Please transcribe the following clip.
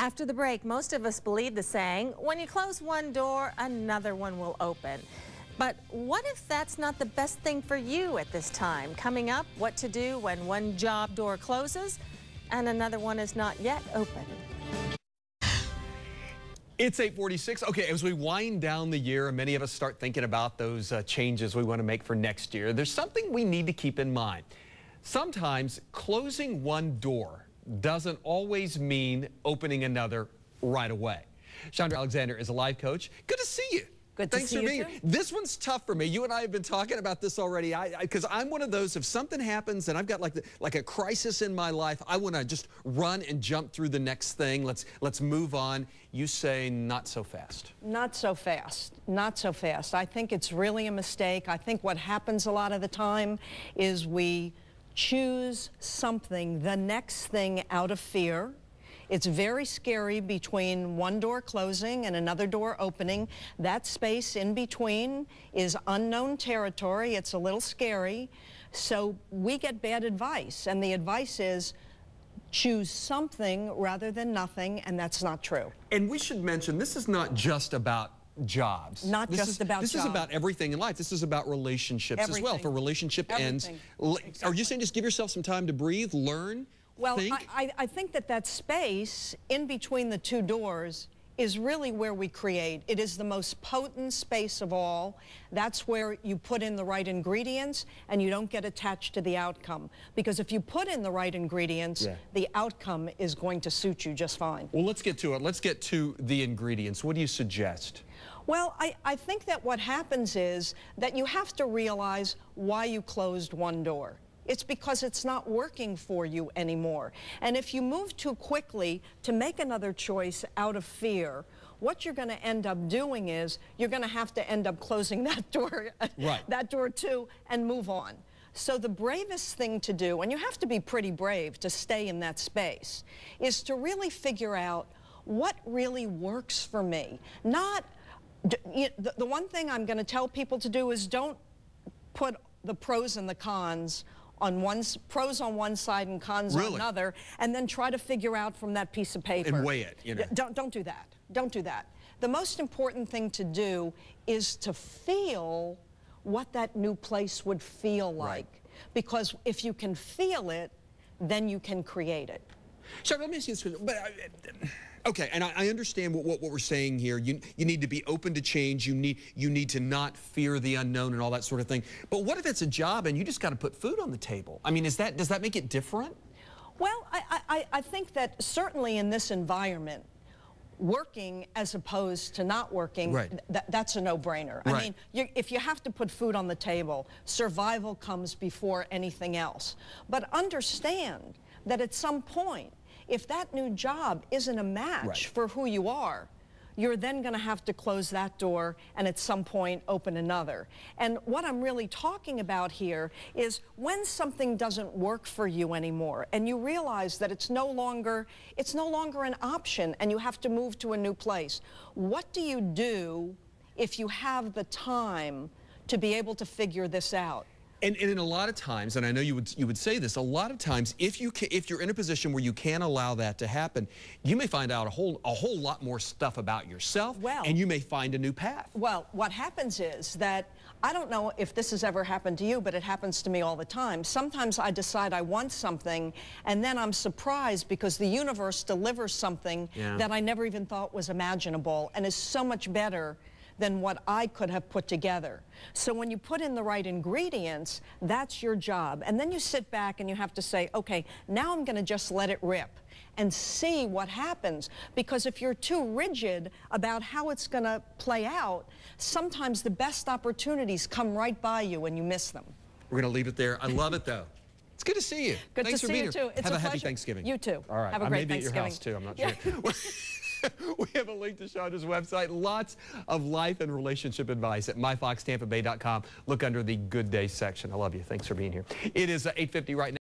After the break, most of us believe the saying, when you close one door, another one will open. But what if that's not the best thing for you at this time? Coming up, what to do when one job door closes and another one is not yet open. It's 8:46. Okay, as we wind down the year and many of us start thinking about those changes we want to make for next year, there's something we need to keep in mind. Sometimes closing one door doesn't always mean opening another right away. Chandra Alexander is a life coach. Good to see you. Good to Thanks see for you being too. here. This one's tough for me. You and I have been talking about this already. Because I'm one of those, if something happens and I've got like a crisis in my life, I want to just run and jump through the next thing. Let's move on. You say not so fast. Not so fast. Not so fast. I think it's really a mistake. I think what happens a lot of the time is we choose something, the next thing, out of fear. It's very scary between one door closing and another door opening. That space in between is unknown territory. It's a little scary. So we get bad advice, and the advice is choose something rather than nothing, and that's not true. And we should mention, this is not just about jobs. Not just about jobs. This is about everything in life. This is about relationships as well. If a relationship ends, exactly. Are you saying just give yourself some time to breathe, learn, well, think? I think that space in between the two doors is really where we create. It is the most potent space of all. That's where you put in the right ingredients and you don't get attached to the outcome. Because if you put in the right ingredients, the outcome is going to suit you just fine. Well, let's get to it. Let's get to the ingredients. What do you suggest? Well, I think that what happens is that you have to realize why you closed one door. It's because it's not working for you anymore. And if you move too quickly to make another choice out of fear, what you're going to end up doing is you're going to have to end up closing that door, that door too, and move on. So the bravest thing to do, and you have to be pretty brave to stay in that space, is to really figure out what really works for me. Not the one thing I'm going to tell people to do is don't put the pros and the cons on pros on one side and cons on another, and then try to figure out from that piece of paper. And weigh it, you know. Don't do that. Don't do that. The most important thing to do is to feel what that new place would feel like. Because if you can feel it, then you can create it. So let me ask you this. Okay, and I understand what we're saying here. You need to be open to change. You need to not fear the unknown and all that sort of thing. But what if it's a job and you just got to put food on the table? I mean, does that make it different? Well, I think that certainly in this environment, working as opposed to not working, that's a no-brainer. I mean, if you have to put food on the table, survival comes before anything else. But understand that at some point, if that new job isn't a match for who you are, you're then going to have to close that door and at some point open another. And what I'm really talking about here is when something doesn't work for you anymore and you realize that it's no longer an option and you have to move to a new place. What do you do if you have the time to be able to figure this out? And in a lot of times, and I know you would say this, a lot of times, if you're in a position where you can't allow that to happen, you may find out a whole lot more stuff about yourself, and you may find a new path. Well, what happens is that, I don't know if this has ever happened to you, but it happens to me all the time. Sometimes I decide I want something, and then I'm surprised because the universe delivers something that I never even thought was imaginable and is so much better than what I could have put together. So when you put in the right ingredients, that's your job. And then you sit back and you have to say, okay, now I'm going to just let it rip and see what happens. Because if you're too rigid about how it's going to play out, sometimes the best opportunities come right by you and you miss them. We're going to leave it there. I love it, though. It's good to see you. Good Thanks to for see being you, here. too. It's Have a happy pleasure. Thanksgiving. You too. All right. Have a great Maybe Thanksgiving. At your house, too. I'm not sure. We have a link to Chandra's website. Lots of life and relationship advice at myfoxtampabay.com. Look under the Good Day section. I love you. Thanks for being here. It is 8:50 right now.